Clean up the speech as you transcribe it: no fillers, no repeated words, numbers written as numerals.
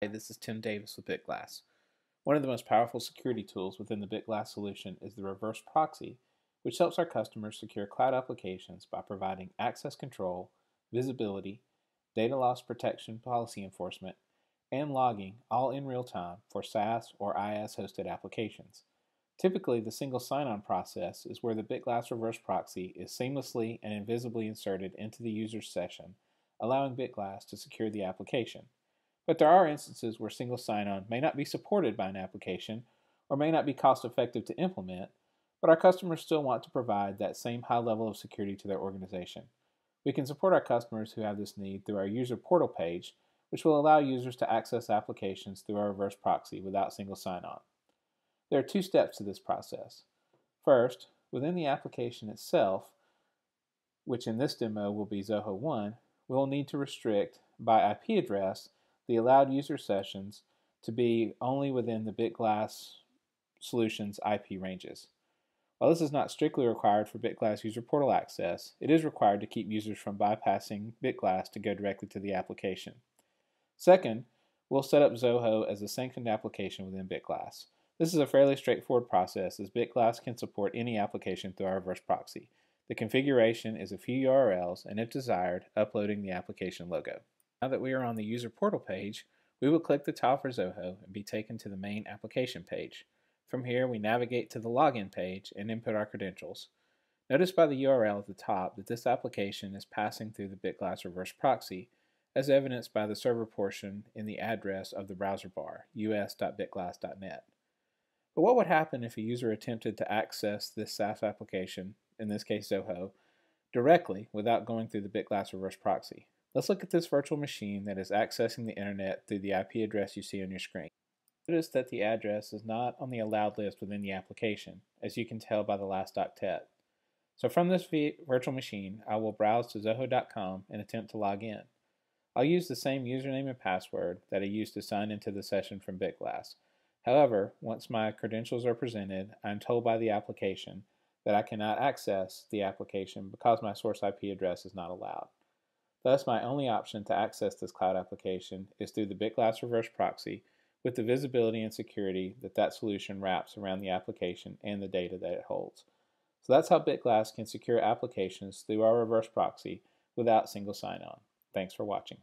Hey, this is Tim Davis with BitGlass. One of the most powerful security tools within the BitGlass solution is the reverse proxy, which helps our customers secure cloud applications by providing access control, visibility, data loss protection policy enforcement, and logging all in real time for SaaS or IaaS hosted applications. Typically, the single sign-on process is where the BitGlass reverse proxy is seamlessly and invisibly inserted into the user's session, allowing BitGlass to secure the application. But there are instances where single sign-on may not be supported by an application or may not be cost-effective to implement, but our customers still want to provide that same high level of security to their organization. We can support our customers who have this need through our user portal page, which will allow users to access applications through our reverse proxy without single sign-on. There are two steps to this process. First, within the application itself, which in this demo will be Zoho 1, we will need to restrict by IP address the allowed user sessions to be only within the BitGlass solution's IP ranges. While this is not strictly required for BitGlass user portal access, it is required to keep users from bypassing BitGlass to go directly to the application. Second, we'll set up Zoho as a sanctioned application within BitGlass. This is a fairly straightforward process as BitGlass can support any application through our reverse proxy. The configuration is a few URLs and, if desired, uploading the application logo. Now that we are on the user portal page, we will click the tile for Zoho and be taken to the main application page. From here, we navigate to the login page and input our credentials. Notice by the URL at the top that this application is passing through the BitGlass reverse proxy, as evidenced by the server portion in the address of the browser bar, us.bitglass.net. But what would happen if a user attempted to access this SaaS application, in this case Zoho, directly without going through the BitGlass reverse proxy? Let's look at this virtual machine that is accessing the internet through the IP address you see on your screen. Notice that the address is not on the allowed list within the application, as you can tell by the last octet. So from this virtual machine, I will browse to zoho.com and attempt to log in. I'll use the same username and password that I used to sign into the session from BitGlass. However, once my credentials are presented, I'm told by the application that I cannot access the application because my source IP address is not allowed. Thus, my only option to access this cloud application is through the BitGlass reverse proxy with the visibility and security that solution wraps around the application and the data that it holds. So that's how BitGlass can secure applications through our reverse proxy without single sign-on. Thanks for watching.